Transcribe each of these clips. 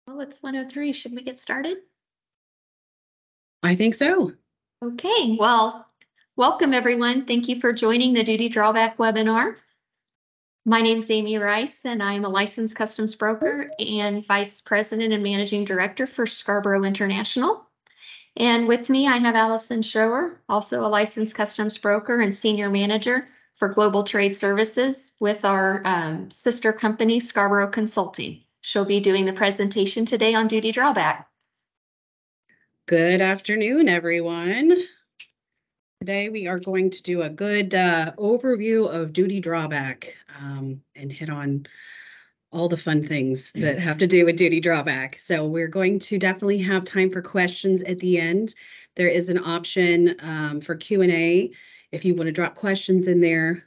Well, it's 1:03. Should we get started? I think so. Okay, well, welcome everyone. Thank you for joining the Duty Drawback webinar. My name is Amy Rice, and I'm a licensed customs broker and Vice President and Managing Director for Scarbrough International. And with me, I have Alyson Schroer, also a licensed customs broker and Senior Manager for Global Trade Services with our sister company, Scarbrough Consulting. She'll be doing the presentation today on Duty Drawback. Good afternoon, everyone. Today we are going to do a good overview of duty drawback and hit on all the fun things that have to do with duty drawback. So we're going to definitely have time for questions at the end. There is an option for Q&A. If you want to drop questions in there,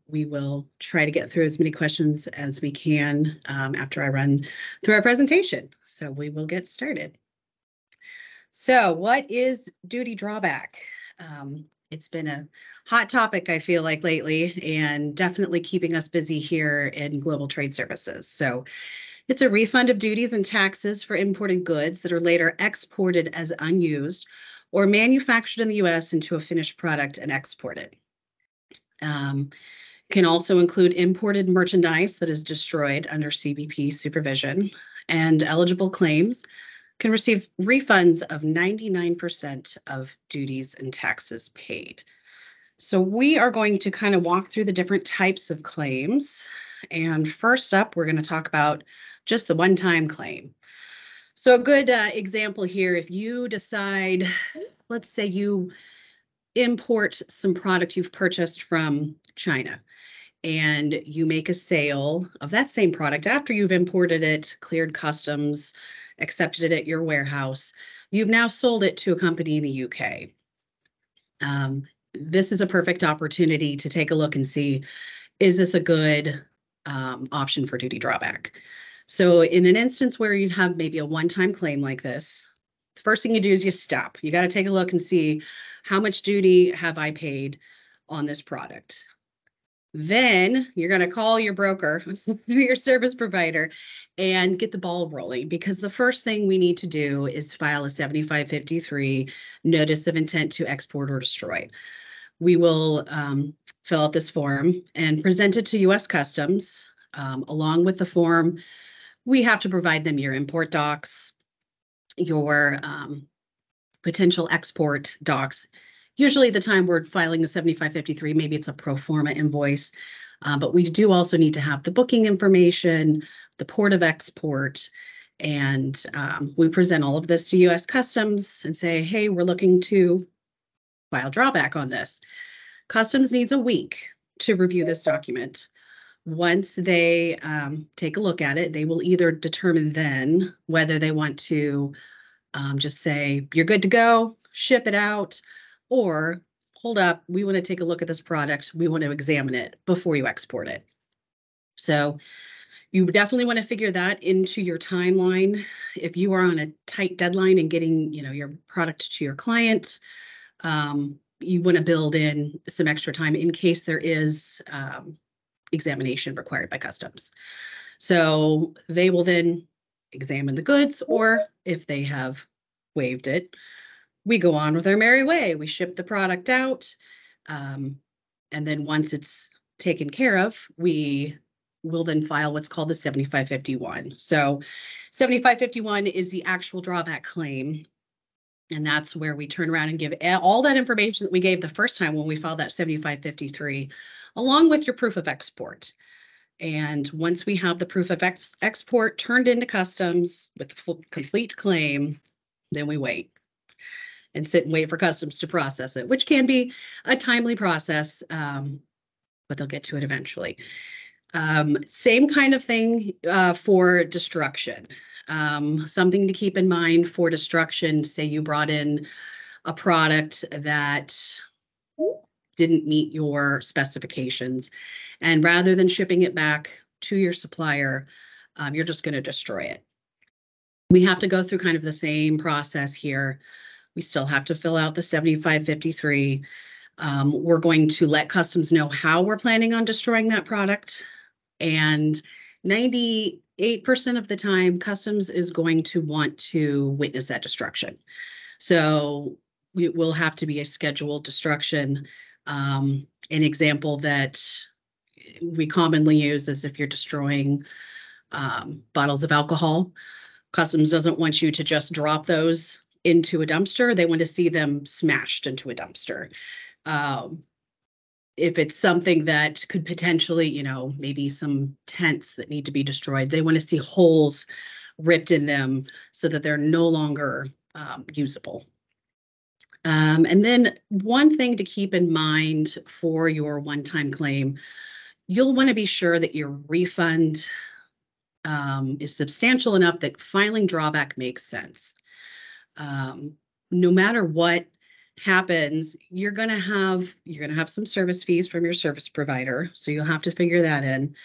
we will try to get through as many questions as we can after I run through our presentation. So we will get started. So what is duty drawback? It's been a hot topic, I feel like, lately, and definitely keeping us busy here in Global Trade Services. So it's a refund of duties and taxes for imported goods that are later exported as unused or manufactured in the U.S. into a finished product and exported. Can also include imported merchandise that is destroyed under CBP supervision, and eligible claims can receive refunds of 99% of duties and taxes paid. So we are going to kind of walk through the different types of claims. And first up, we're going to talk about just the one-time claim. So a good example here, if you decide, let's say you import some product you've purchased from China, and you make a sale of that same product after you've imported it, cleared customs, accepted it at your warehouse, you've now sold it to a company in the UK. This is a perfect opportunity to take a look and see, is this a good option for duty drawback? So in an instance where you have maybe a one-time claim like this, the first thing you do is you stop. You got to take a look and see, how much duty have I paid on this product? Then you're going to call your broker, your service provider, and get the ball rolling, because the first thing we need to do is file a 7553 notice of intent to export or destroy. We will fill out this form and present it to U.S. Customs. Along with the form, we have to provide them your import docs, your potential export docs. Usually the time we're filing the 7553, maybe it's a pro forma invoice, but we do also need to have the booking information, the port of export, and we present all of this to U.S. Customs and say, hey, we're looking to file drawback on this. Customs needs a week to review this document. Once they take a look at it, they will either determine then whether they want to just say, you're good to go, ship it out, or hold up, we want to take a look at this product. We want to examine it before you export it. So you definitely want to figure that into your timeline. If you are on a tight deadline and getting, your product to your client, you want to build in some extra time in case there is examination required by customs. So they will then examine the goods, or if they have waived it, we go on with our merry way. We ship the product out. And then once it's taken care of, we will then file what's called the 7551. So 7551 is the actual drawback claim. And that's where we turn around and give all that information that we gave the first time when we filed that 7553, along with your proof of export. And once we have the proof of export turned into customs with the full complete claim, then we wait and sit and wait for customs to process it, which can be a timely process, but they'll get to it eventually. Same kind of thing for destruction. Something to keep in mind for destruction, say you brought in a product that didn't meet your specifications, and rather than shipping it back to your supplier, you're just going to destroy it. We have to go through kind of the same process here. We still have to fill out the 7553. We're going to let customs know how we're planning on destroying that product. And 98% of the time, customs is going to want to witness that destruction. So it will have to be a scheduled destruction. An example that we commonly use is if you're destroying bottles of alcohol. Customs doesn't want you to just drop those into a dumpster. They want to see them smashed into a dumpster. If it's something that could potentially, maybe some tents that need to be destroyed, they want to see holes ripped in them so that they're no longer usable. And then one thing to keep in mind for your one-time claim, you'll want to be sure that your refund is substantial enough that filing drawback makes sense. No matter what happens, you're going to have some service fees from your service provider, so you'll have to figure that in.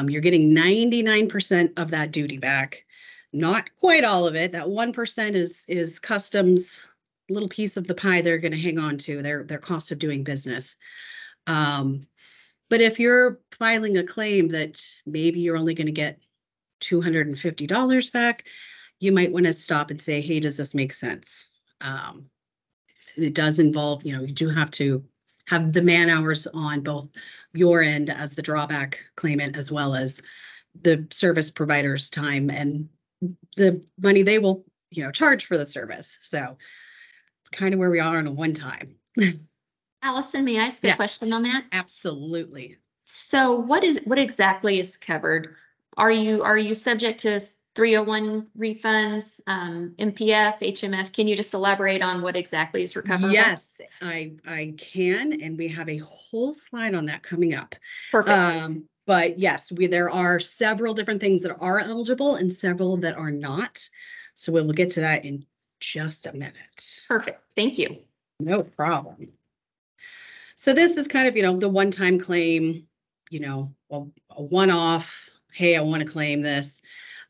You're getting 99% of that duty back, not quite all of it. That 1% is customs, little piece of the pie they're going to hang on to, their cost of doing business. But if you're filing a claim that maybe you're only going to get $250 back, you might want to stop and say, hey, does this make sense? It does involve, you do have to have the man hours on both your end as the drawback claimant, as well as the service provider's time and the money they will, charge for the service. So it's kind of where we are on a one time. Alyson, may I ask a question on that? Absolutely. So what exactly is covered? Are you subject to 301 refunds, MPF, HMF? Can you just elaborate on what exactly is recoverable? Yes, I can, and we have a whole slide on that coming up. Perfect. But yes, there are several different things that are eligible and several that are not. So we'll get to that in just a minute. Perfect. Thank you. No problem. So this is kind of, the one-time claim, a one-off, hey, I want to claim this.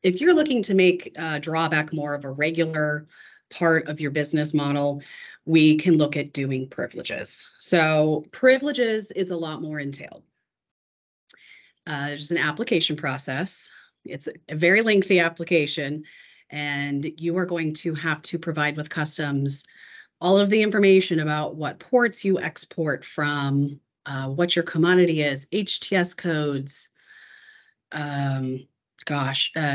If you're looking to make drawback more of a regular part of your business model, we can look at doing privileges. So privileges is a lot more entailed. There's an application process. It's a very lengthy application, and you are going to have to provide with customs all of the information about what ports you export from, what your commodity is, HTS codes,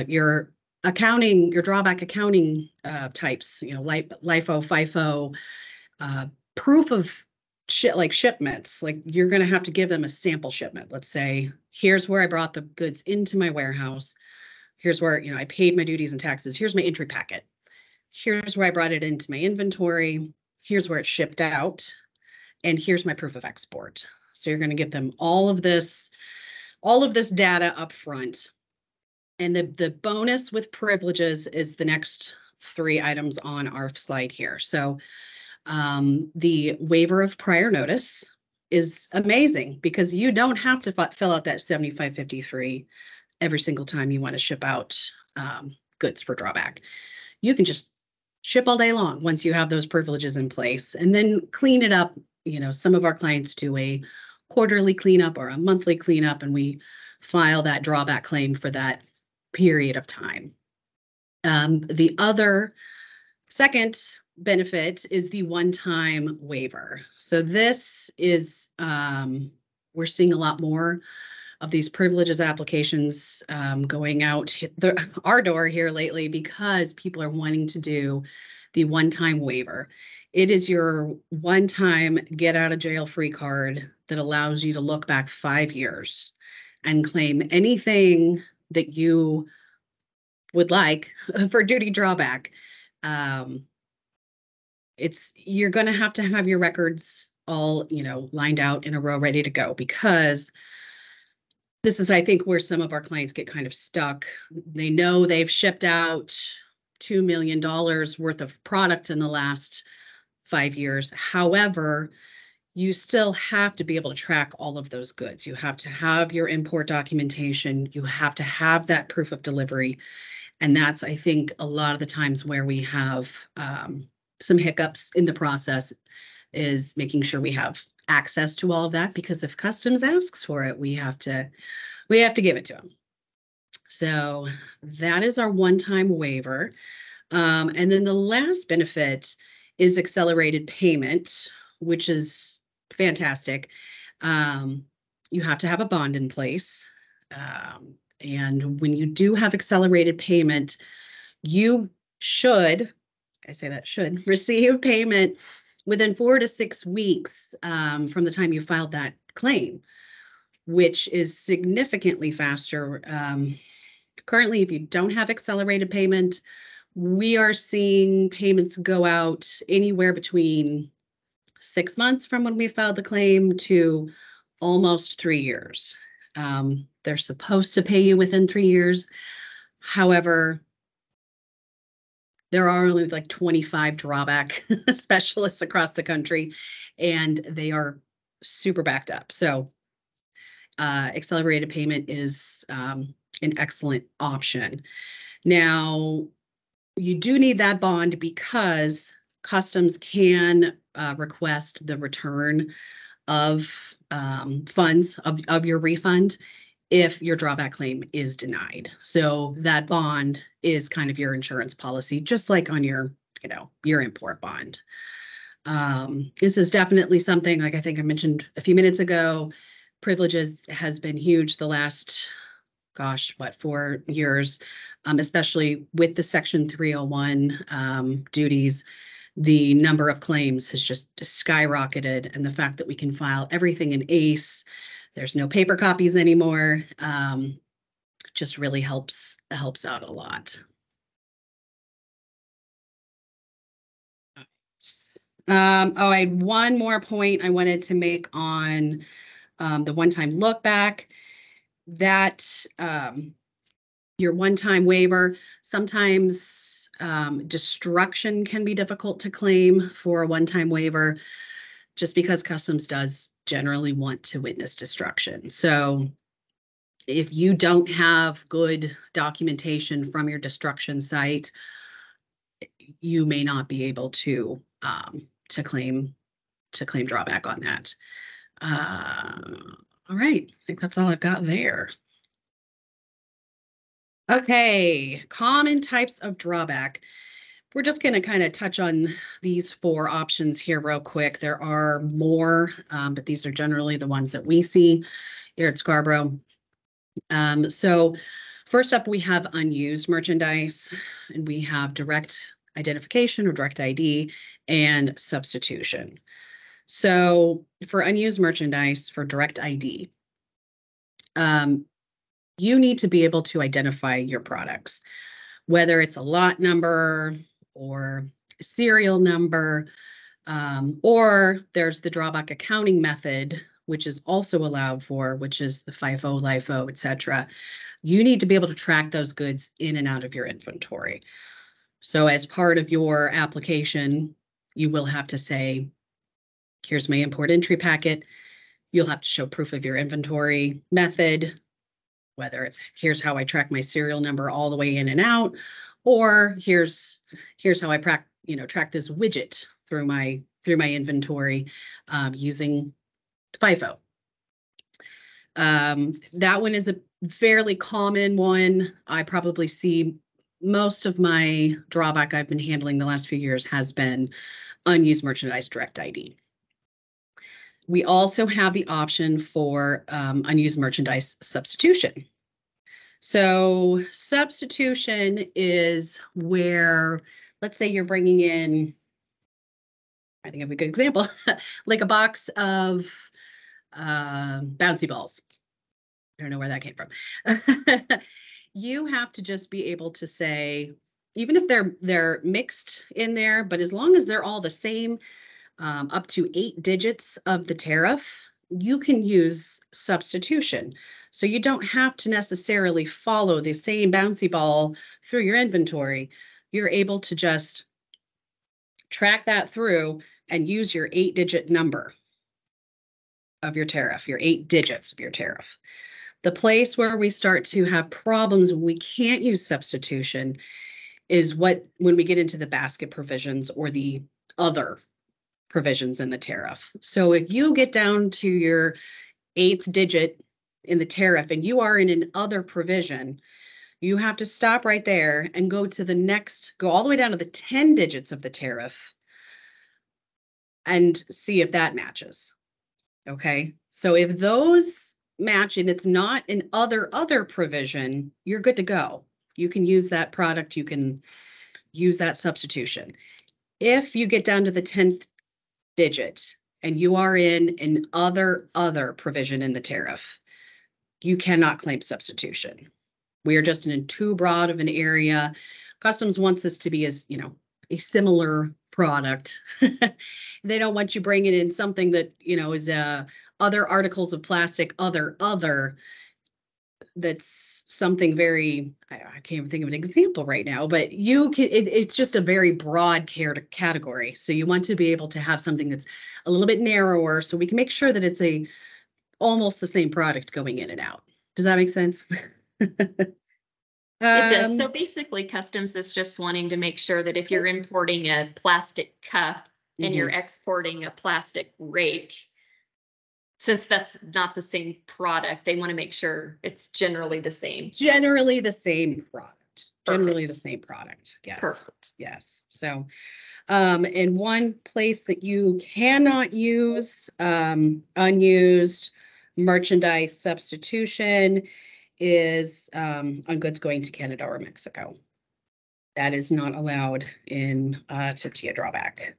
your accounting, your drawback accounting types, LIFO, FIFO, proof of shipments. Like you're going to have to give them a sample shipment. Let's say, here's where I brought the goods into my warehouse. Here's where, I paid my duties and taxes. Here's my entry packet. Here's where I brought it into my inventory. Here's where it shipped out. And here's my proof of export. So you're going to give them all of this data up front. And the bonus with privileges is the next 3 items on our slide here. So the waiver of prior notice is amazing because you don't have to fill out that 7553 every single time you want to ship out goods for drawback. You can just ship all day long once you have those privileges in place, and then clean it up. Some of our clients do a quarterly cleanup or a monthly cleanup, and we file that drawback claim for that period of time. The other second benefit is the one-time waiver. So this is, we're seeing a lot more of these privileges applications going out our door here lately because people are wanting to do the one-time waiver. It is your one-time get out of jail free card that allows you to look back 5 years and claim anything that you would like for duty drawback. You're going to have your records all, lined out in a row, ready to go, because this is, I think, where some of our clients get kind of stuck. They know they've shipped out $2 million worth of product in the last 5 years. However, you still have to be able to track all of those goods. You have to have your import documentation. You have to have that proof of delivery. And that's, I think, a lot of the times where we have some hiccups in the process, is making sure we have access to all of that, because if customs asks for it, we have to give it to them. So that is our one-time waiver. And then the last benefit is accelerated payment, which is fantastic. You have to have a bond in place. And when you do have accelerated payment, you should, I say that should, receive payment within 4 to 6 weeks from the time you filed that claim, which is significantly faster. Currently, if you don't have accelerated payment, we are seeing payments go out anywhere between 6 months from when we filed the claim to almost 3 years. They're supposed to pay you within 3 years. However, there are only like 25 drawback specialists across the country, and they are super backed up. So accelerated payment is an excellent option. Now, you do need that bond because customs can request the return of funds of your refund if your drawback claim is denied. So that bond is kind of your insurance policy, just like on your, your import bond. This is definitely something, like I think I mentioned a few minutes ago, privileges has been huge the last, 4 years, especially with the Section 301 duties. The number of claims has just skyrocketed, and the fact that we can file everything in ACE, there's no paper copies anymore, just really helps out a lot. I had one more point I wanted to make on the one-time look back. That your one-time waiver, sometimes destruction can be difficult to claim for a one-time waiver, just because customs does generally want to witness destruction. So if you don't have good documentation from your destruction site, you may not be able to claim drawback on that. All right, I think that's all I've got there. Okay, common types of drawback. We're just going to kind of touch on these 4 options here real quick. There are more, but these are generally the ones that we see here at Scarbrough. So first up, we have unused merchandise, and we have direct identification or direct ID and substitution. So for unused merchandise, for direct ID, you need to be able to identify your products, whether it's a lot number or serial number, or there's the drawback accounting method, which is also allowed for, which is the FIFO, LIFO, etc. You need to be able to track those goods in and out of your inventory. So as part of your application, you will have to say, here's my import entry packet. You'll have to show proof of your inventory method, whether it's here's how I track my serial number all the way in and out, or here's how I track this widget through my inventory using FIFO. That one is a fairly common one. I probably see most of my drawback I've been handling the last few years has been unused merchandise direct ID. We also have the option for unused merchandise substitution. So substitution is where, let's say you're bringing in, I think of a good example, like a box of bouncy balls. I don't know where that came from. You have to just be able to say, even if they're mixed in there, but as long as they're all the same, up to 8 digits of the tariff, you can use substitution. So you don't have to necessarily follow the same bouncy ball through your inventory. You're able to just track that through and use your 8-digit number of your tariff, your 8 digits of your tariff. The place where we start to have problems when we can't use substitution is when we get into the basket provisions or the other provisions in the tariff. So if you get down to your 8th digit in the tariff and you are in an other provision, you have to stop right there and go to the next, go all the way down to the 10 digits of the tariff and see if that matches. Okay, so if those match and it's not an other provision, you're good to go. You can use that product, you can use that substitution. If you get down to the 10th digit and you are in an other provision in the tariff, you cannot claim substitution. We are just in too broad of an area. Customs wants this to be as, a similar product. They don't want you bringing in something that, is other articles of plastic, other that's something very, I can't even think of an example right now, but it's just a very broad category. So you want to be able to have something that's a little bit narrower so we can make sure that it's almost the same product going in and out. Does that make sense? It does. So basically, customs is just wanting to make sure that if you're importing a plastic cup and you're exporting a plastic rake, since that's not the same product, they want to make sure it's generally the same. Generally the same product. Generally Perfect. the same product. Yes. Perfect. Yes. So, and one place that you cannot use unused merchandise substitution is on goods going to Canada or Mexico. That is not allowed in Duty Drawback.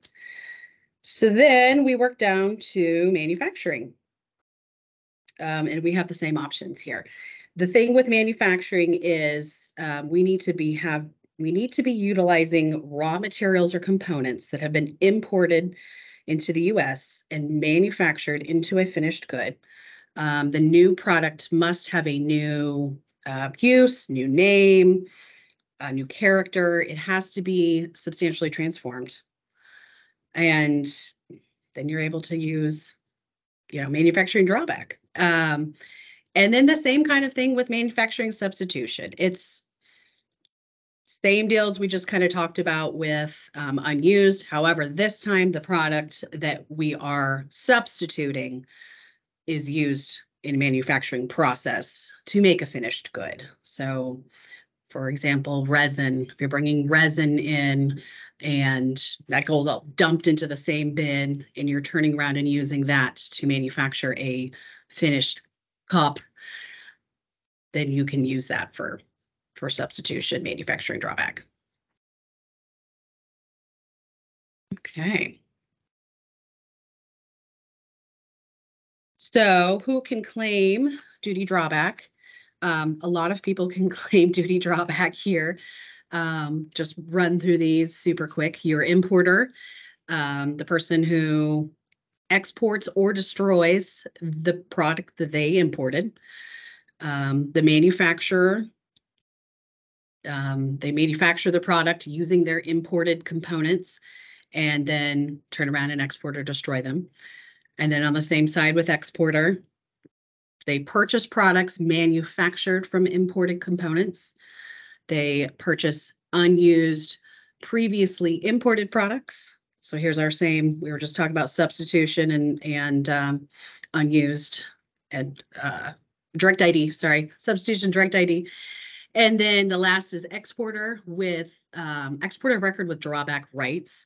So then we work down to manufacturing. And we have the same options here. The thing with manufacturing is we need to be utilizing raw materials or components that have been imported into the US and manufactured into a finished good. The new product must have a new use, new name, a new character. It has to be substantially transformed. And then you're able to use, manufacturing drawback. And then the same kind of thing with manufacturing substitution. It's same deals we just kind of talked about with unused. However, this time the product that we are substituting is used in manufacturing process to make a finished good. So for example, resin, if you're bringing resin in and that goes all dumped into the same bin and you're turning around and using that to manufacture a finished cup, then you can use that for substitution manufacturing drawback. Okay. So who can claim duty drawback? A lot of people can claim duty drawback here. Just run through these super quick. Your importer, the person who exports or destroys the product that they imported. The manufacturer, they manufacture the product using their imported components and then turn around and export or destroy them. And then on the same side with exporter, they purchase products manufactured from imported components. They purchase unused, previously imported products. So here's our same, we were just talking about substitution and unused and direct ID, substitution, direct ID. And then the last is exporter with exporter of record with drawback rights.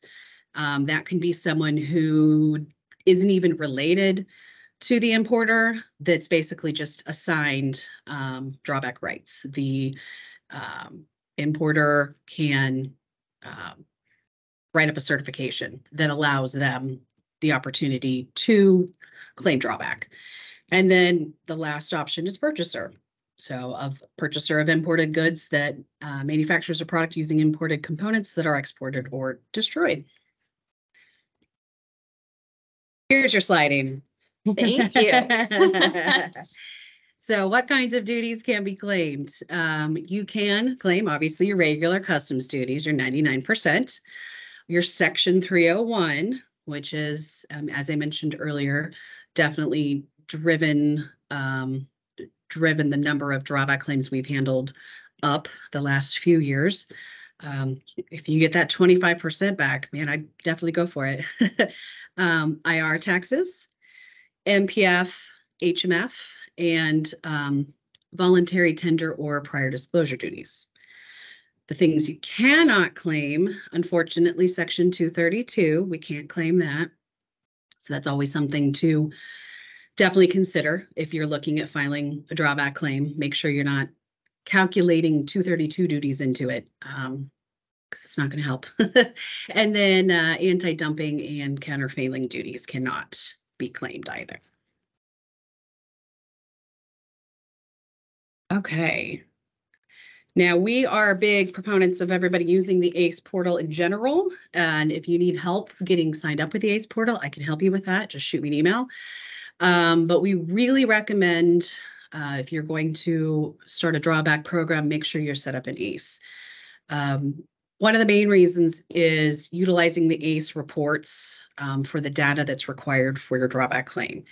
That can be someone who isn't even related to the importer, that's basically just assigned drawback rights. The importer can write up a certification that allows them the opportunity to claim drawback. And then the last option is purchaser. So a purchaser of imported goods that manufactures a product using imported components that are exported or destroyed. Here's your sliding. Thank you. So what kinds of duties can be claimed? You can claim, obviously, your regular customs duties, your 99%, your Section 301, which is, as I mentioned earlier, definitely driven the number of drawback claims we've handled up the last few years. If you get that 25% back, man, I'd definitely go for it. IR taxes, MPF, HMF, and voluntary tender or prior disclosure duties. The things you cannot claim, unfortunately, Section 232, we can't claim that. So that's always something to definitely consider if you're looking at filing a drawback claim. Make sure you're not calculating 232 duties into it, because it's not going to help. And then anti-dumping and countervailing duties cannot be claimed either. Okay. Now, we are big proponents of everybody using the ACE portal in general. And if you need help getting signed up with the ACE portal, I can help you with that. Just shoot me an email. But we really recommend, if you're going to start a drawback program, make sure you're set up in ACE. One of the main reasons is utilizing the ACE reports for the data that's required for your drawback claim.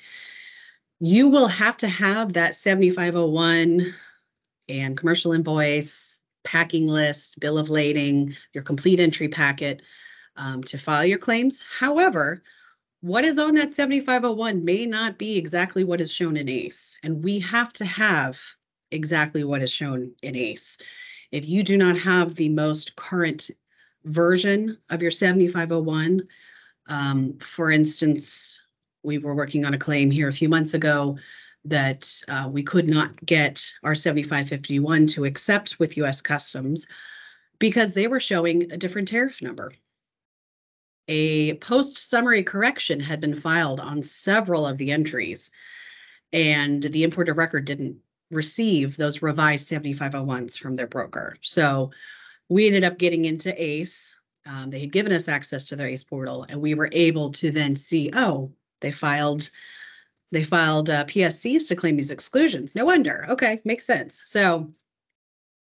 You will have to have that 7501 and commercial invoice, packing list, bill of lading, your complete entry packet to file your claims. However, what is on that 7501 may not be exactly what is shown in ACE, and we have to have exactly what is shown in ACE. If you do not have the most current version of your 7501, for instance, we were working on a claim here a few months ago that we could not get our 7551 to accept with US Customs because they were showing a different tariff number. A post-summary correction had been filed on several of the entries, and the importer record didn't receive those revised 7501s from their broker. So we ended up getting into ACE. They had given us access to their ACE portal, and we were able to then see, oh, they filed PSCs to claim these exclusions. No wonder. Okay, makes sense. So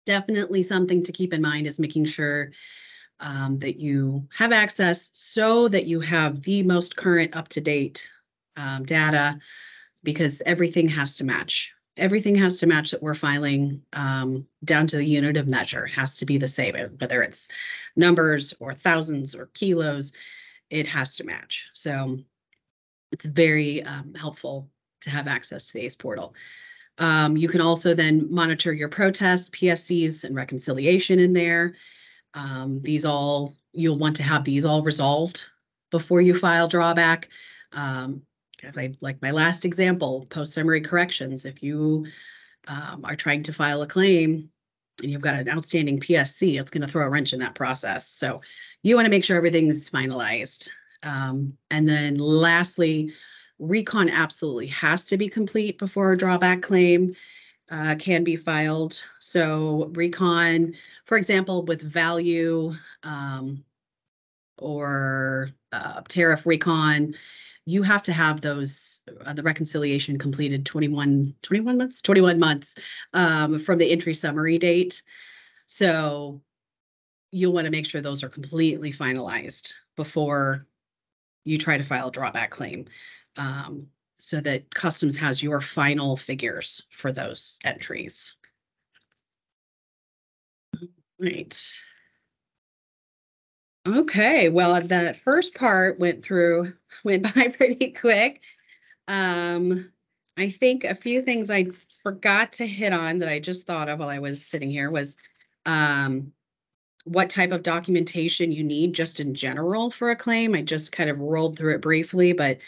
definitely something to keep in mind is making sure that you have access so that you have the most current up-to-date data, because everything has to match. Everything has to match that we're filing down to the unit of measure. It has to be the same, whether it's numbers or thousands or kilos, it has to match. So it's very helpful to have access to the ACE portal. You can also then monitor your protests, PSCs, and reconciliation in there. You'll want to have these all resolved before you file drawback. Like my last example, post-summary corrections. If you are trying to file a claim and you've got an outstanding PSC, it's going to throw a wrench in that process. So you want to make sure everything's finalized. And then lastly, recon absolutely has to be complete before a drawback claim can be filed. So recon, for example, with value or tariff recon, you have to have those, the reconciliation completed 21 months from the entry summary date. So you'll want to make sure those are completely finalized before you try to file a drawback claim, so that Customs has your final figures for those entries. Right. Okay, well, that first part went by pretty quick. I think a few things I forgot to hit on that I just thought of while I was sitting here was what type of documentation you need just in general for a claim. I just kind of rolled through it briefly, but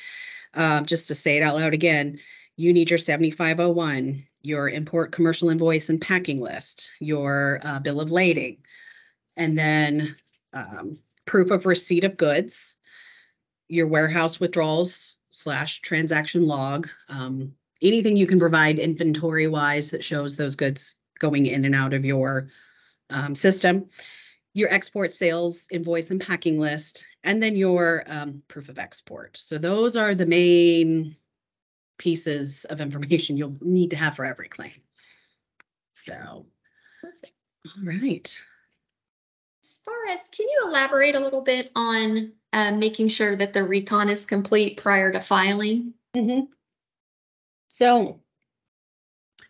just to say it out loud again, you need your 7501, your import commercial invoice and packing list, your bill of lading, and then proof of receipt of goods, your warehouse withdrawals / transaction log, anything you can provide inventory wise that shows those goods going in and out of your system, your export sales invoice and packing list, and then your proof of export. So those are the main pieces of information you'll need to have for every claim. So, perfect. All right. As far as, can you elaborate a little bit on making sure that the recon is complete prior to filing? Mm-hmm. So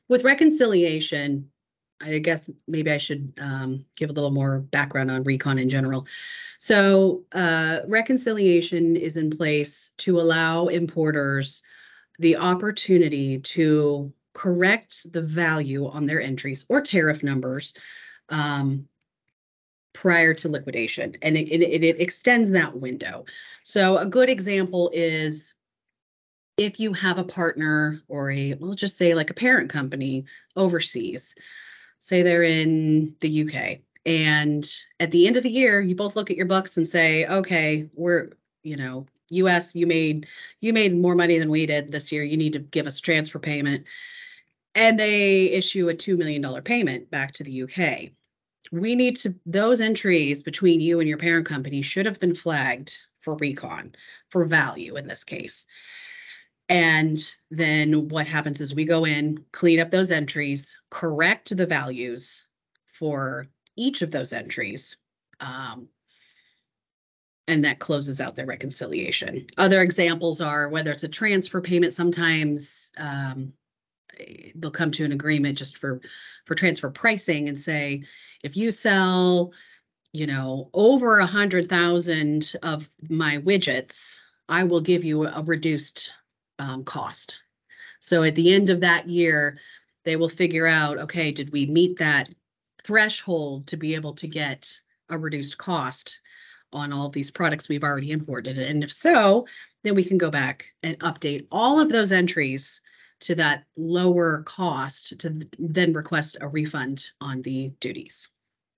with reconciliation, I guess maybe I should give a little more background on recon in general. So reconciliation is in place to allow importers the opportunity to correct the value on their entries or tariff numbers prior to liquidation, and it extends that window. So a good example is if you have a partner or we'll just say like a parent company overseas, say they're in the UK, and at the end of the year, you both look at your books and say, okay, US, you made more money than we did this year. You need to give us a transfer payment. And they issue a $2 million payment back to the UK. Those entries between you and your parent company should have been flagged for recon, for value in this case. And then what happens is we go in, clean up those entries, correct the values for each of those entries. And that closes out their reconciliation. Other examples are whether it's a transfer payment, sometimes they'll come to an agreement just for transfer pricing and say, if you sell, over 100,000 of my widgets, I will give you a reduced cost. So at the end of that year, they will figure out, okay, did we meet that threshold to be able to get a reduced cost on all of these products we've already imported? And if so, then we can go back and update all of those entries to that lower cost to then request a refund on the duties.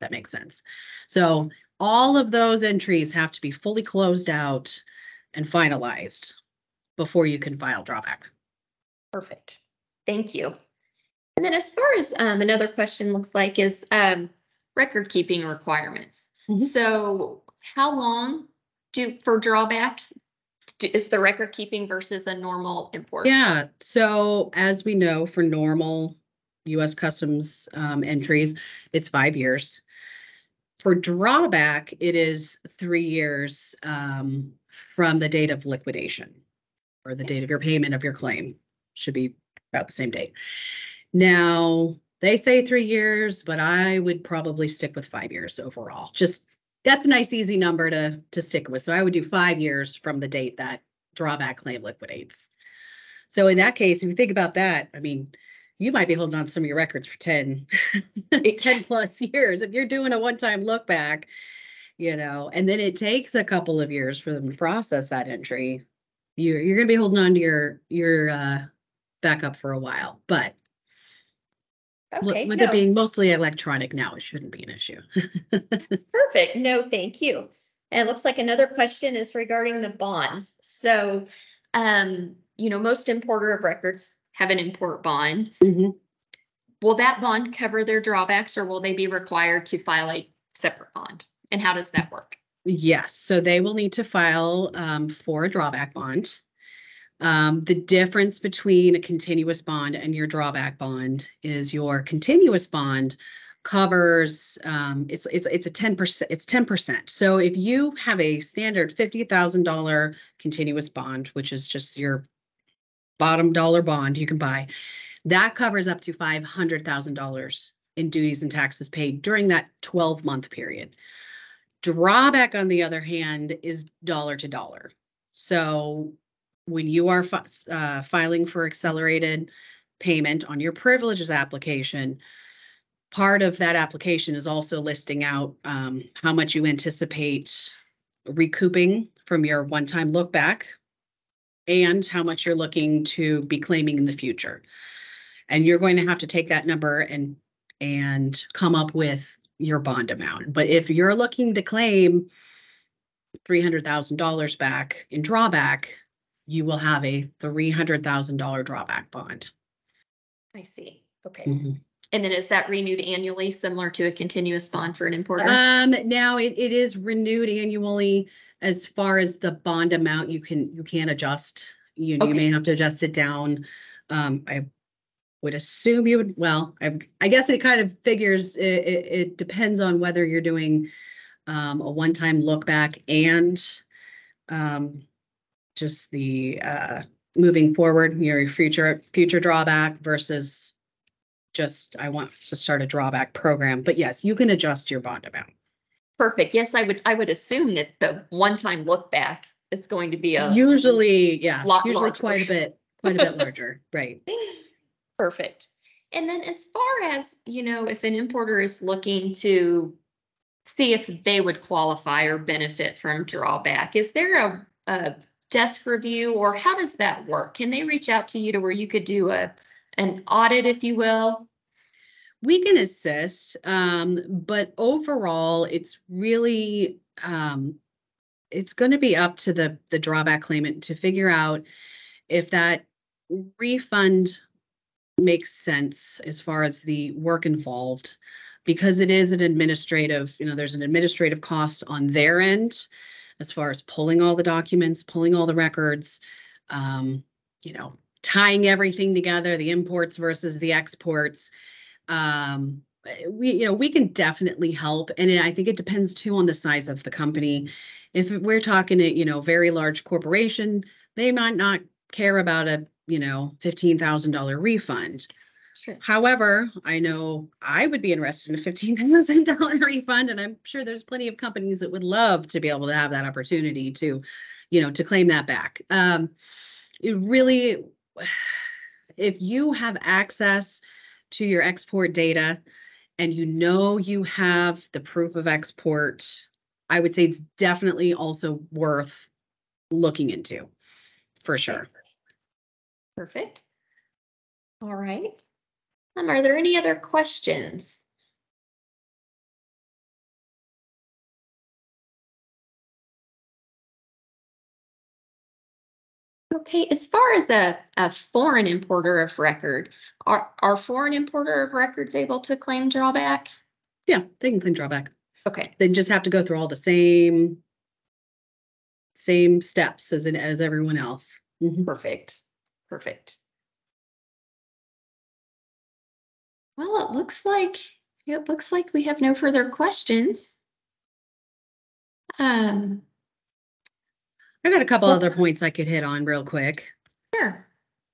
That makes sense. So all of those entries have to be fully closed out and finalized before you can file drawback. Perfect. Thank you. And then as far as another question looks like is record keeping requirements. So how long for drawback is the record keeping versus a normal import? Yeah. So as we know, for normal U.S. Customs entries, it's 5 years. For drawback, it is 3 years from the date of liquidation or the date of your payment of your claim. Should be about the same date. Now, they say 3 years, but I would probably stick with 5 years overall. Just that's a nice, easy number to stick with. So I would do 5 years from the date that drawback claim liquidates. So in that case, if you think about that, I mean, you might be holding on to some of your records for 10 plus years. If you're doing a one-time look back, and then it takes a couple of years for them to process that entry, you're going to be holding on to your backup for a while. But okay, with it being mostly electronic now, it shouldn't be an issue. Perfect. No, thank you. And it looks like another question is regarding the bonds. So, most importer of records have an import bond. Will that bond cover their drawbacks, or will they be required to file a separate bond? And how does that work? Yes, so they will need to file for a drawback bond. The difference between a continuous bond and your drawback bond is your continuous bond covers it's a 10%. It's 10%. So if you have a standard $50,000 continuous bond, which is just your bottom dollar bond you can buy, that covers up to $500,000 in duties and taxes paid during that 12-month period. Drawback, on the other hand, is dollar to dollar. So when you are filing for accelerated payment on your privileges application, part of that application is also listing out how much you anticipate recouping from your one-time look back and how much you're looking to be claiming in the future. And you're going to have to take that number and come up with your bond amount. But if you're looking to claim $300,000 back in drawback, you will have a $300,000 drawback bond. I see. Okay. And then is that renewed annually, similar to a continuous bond for an importer? Now it is renewed annually. As far as the bond amount, you can adjust. You may have to adjust it down. I would assume you would. Well, I guess it kind of figures. It depends on whether you're doing a one-time look back and just the moving forward, your future drawback versus just I want to start a drawback program. But yes, you can adjust your bond amount. Perfect. Yes, I would assume that the one-time look back is going to be usually lot usually larger. quite a bit larger, right? Perfect. And then as far as, if an importer is looking to see if they would qualify or benefit from drawback, is there a desk review, or how does that work? Can they reach out to you to where you could do an audit, if you will? We can assist, but overall, it's really it's going to be up to the drawback claimant to figure out if that refund makes sense as far as the work involved, because it is an administrative, there's an administrative cost on their end as far as pulling all the documents, pulling all the records, um, tying everything together, the imports versus the exports. We can definitely help. And I think it depends too on the size of the company. If we're talking a, very large corporation, they might not care about a, $15,000 refund. Sure. However, I know I would be interested in a $15,000 refund, and I'm sure there's plenty of companies that would love to be able to have that opportunity to, to claim that back. It really, if you have access to your export data and you have the proof of export, I would say it's definitely also worth looking into, for sure. Perfect. All right. Are there any other questions? Okay, as far as a foreign importer of record, are foreign importer of records able to claim drawback? Yeah, they can claim drawback. Okay. They just have to go through all the same steps as everyone else. Mm-hmm. Perfect. Perfect. Well, it looks like we have no further questions. I got a couple other points I could hit on real quick. Sure.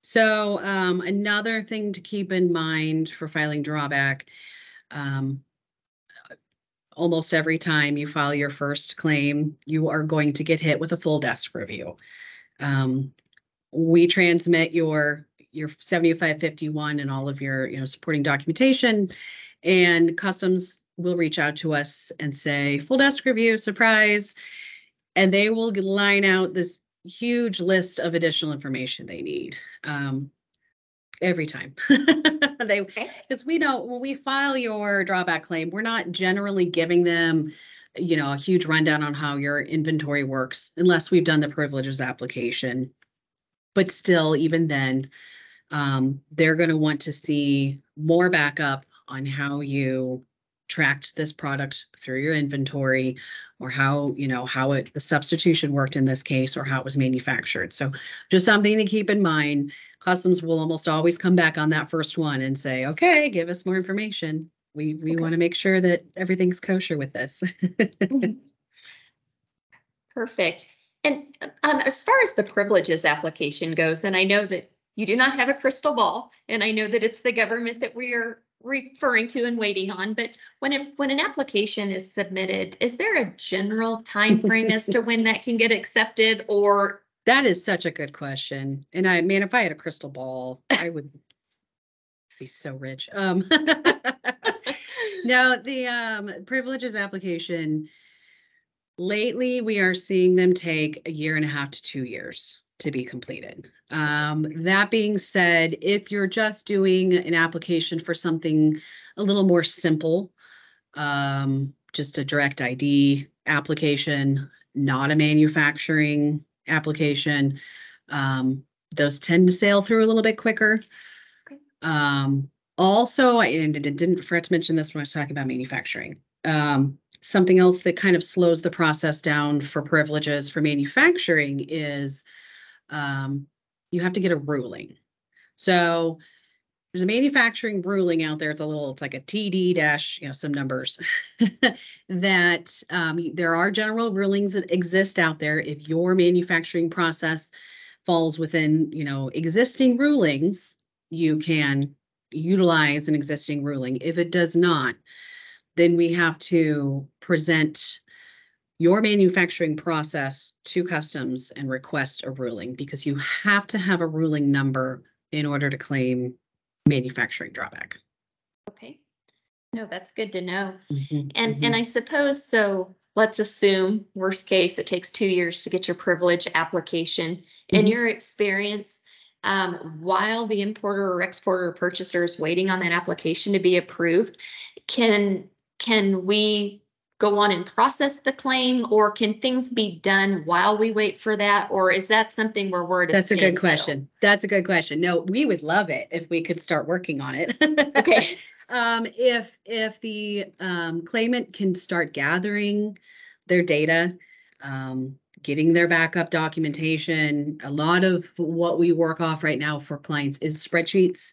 So another thing to keep in mind for filing drawback, almost every time you file your first claim, you are going to get hit with a full desk review. We transmit your 7551 and all of your supporting documentation, and customs will reach out to us and say full desk review, surprise, and they will line out this huge list of additional information they need. Every time. Because we know when we file your drawback claim, we're not generally giving them, a huge rundown on how your inventory works unless we've done the privileges application. But still, even then, they're going to want to see more backup on how you tracked this product through your inventory, or how the substitution worked in this case, or how it was manufactured. So just something to keep in mind. Customs will almost always come back on that first one and say, okay, give us more information. We want to make sure that everything's kosher with this. Perfect. And as far as the privileges application goes, and I know that you do not have a crystal ball, and I know that it's the government that we are referring to and waiting on, but when an application is submitted, is there a general time frame as to when that can get accepted? Or that is such a good question. And if I had a crystal ball, I would be so rich. No, the privileges application, lately we are seeing them take 1.5 to 2 years to be completed. That being said, if you're just doing an application for something a little more simple, just a direct ID application, not a manufacturing application, those tend to sail through a little bit quicker. Okay. Also, I didn't forget to mention this when I was talking about manufacturing. Something else that kind of slows the process down for privileges for manufacturing is you have to get a ruling. So there's a manufacturing ruling out there. It's like a TD dash, some numbers that there are general rulings that exist out there. If your manufacturing process falls within, existing rulings, you can utilize an existing ruling. If it does not, then we have to present your manufacturing process to customs and request a ruling, because you have to have a ruling number in order to claim manufacturing drawback. Okay. No, that's good to know. Mhm, And mhm. I suppose so. Let's assume worst case, it takes 2 years to get your privilege application. In Mhm. your experience, while the importer or exporter or purchaser is waiting on that application to be approved, can we go on and process the claim, or can things be done while we wait for that, or is that something where we're at a That's a good standstill? question. That's a good question. No, we would love it if we could start working on it. Okay. If the claimant can start gathering their data, getting their backup documentation, a lot of what we work off right now for clients is spreadsheets,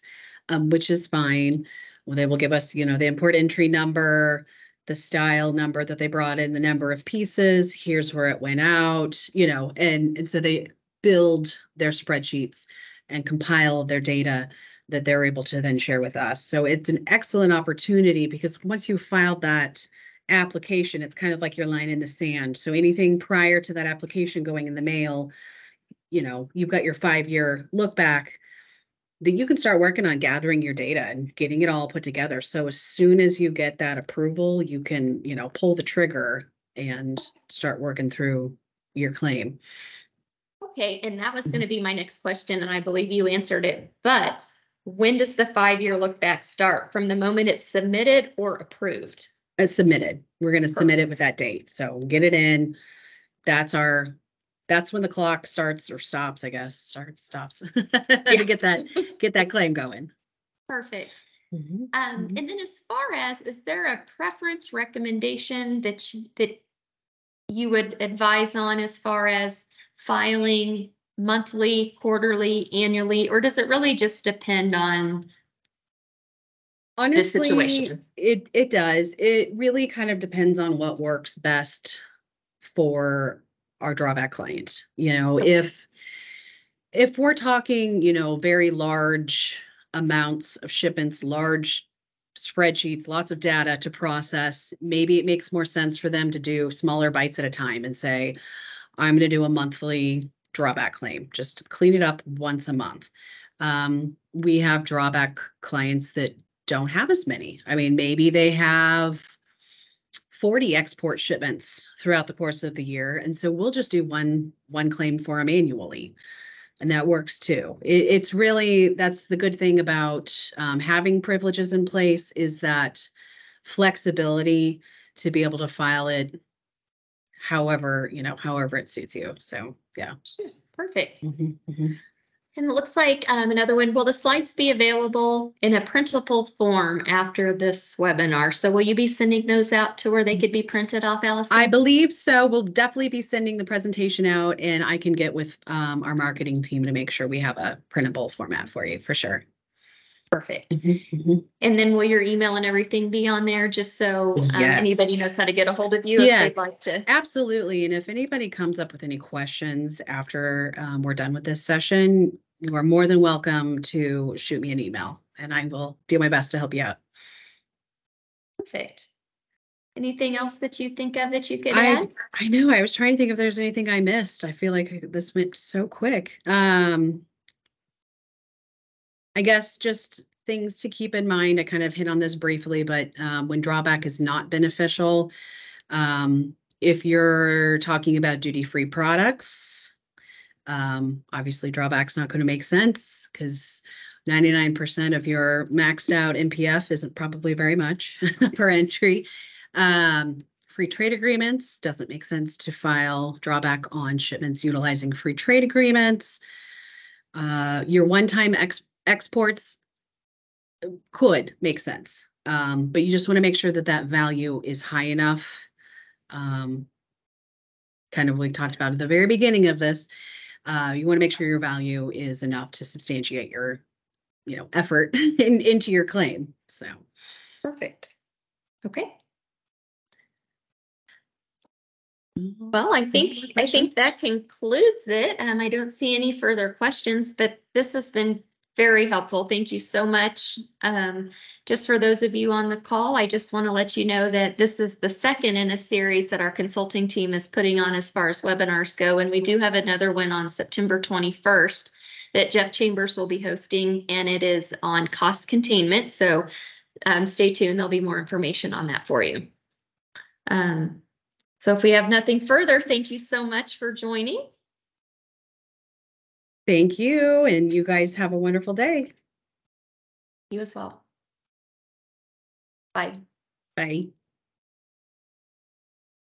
which is fine. Well, they will give us, the import entry number, the style number that they brought in, the number of pieces, here's where it went out, and so they build their spreadsheets and compile their data that they're able to then share with us. So it's an excellent opportunity because once you filed that application, it's kind of like your line in the sand. So anything prior to that application going in the mail, you've got your 5-year look back that you can start working on gathering your data and getting it all put together. So as soon as you get that approval, you can, pull the trigger and start working through your claim. Okay, and that was going to be my next question, and I believe you answered it. But when does the 5-year look back start? From the moment it's submitted or approved? It's submitted. We're going to submit it with Perfect. that date. So get it in. That's when the clock starts or stops, I guess. Stops to Yeah. get that claim going. Perfect. Mhm, And mhm. then as far as, is there a preference recommendation that you would advise on as far as filing monthly, quarterly, annually, or does it really just depend on the Honestly, situation? it does. It really kind of depends on what works best for our drawback client. Okay. If we're talking, very large amounts of shipments, large spreadsheets, lots of data to process, maybe it makes more sense for them to do smaller bites at a time and say, I'm going to do a monthly drawback claim, just clean it up once a month. We have drawback clients that don't have as many. I mean, maybe they have 40 export shipments throughout the course of the year. And so we'll just do one claim for them annually. And that works too. It's really, that's the good thing about having privileges in place, is that flexibility to be able to file it however it suits you. So yeah. Sure. Perfect. Mhm, mhm. And it looks like another one, will the slides be available in a printable form after this webinar? So will you be sending those out to where they could be printed off, I Alyson? believe so. We'll definitely be sending the presentation out, and I can get with our marketing team to make sure we have a printable format for you for sure. Perfect. Mhm, mhm. And then will your email and everything be on there just so anybody knows Yes. how to get a hold of you if they'd Yes, like to? absolutely. And if anybody comes up with any questions after we're done with this session, you are more than welcome to shoot me an email, and I will do my best to help you out. Perfect. Anything else that you think of that you could I add? I know, I was trying to think if there's anything I missed. I feel like this went so quick. I guess just things to keep in mind. I kind of hit on this briefly, but when drawback is not beneficial, if you're talking about duty-free products, obviously drawback's not going to make sense because 99% of your maxed out MPF isn't probably very much per entry. Free trade agreements, doesn't make sense to file drawback on shipments utilizing free trade agreements. Your one-time exports could make sense, but you just want to make sure that that value is high enough. Um, Kind of what we talked about at the very beginning of this. You want to make sure your value is enough to substantiate your, effort into your claim. So, Perfect. Okay. Mhm. Well, I Any more think questions? that concludes it. I don't see any further questions, but this has been very helpful. Thank you so much. Just for those of you on the call, I just want to let you know that this is the second in a series that our consulting team is putting on as far as webinars go, and we do have another one on September 21st that Jeff Chambers will be hosting, and it is on cost containment. So stay tuned. There'll be more information on that for you. So if we have nothing further, thank you so much for joining. Thank you, and you guys have a wonderful day. You as well. Bye. Bye.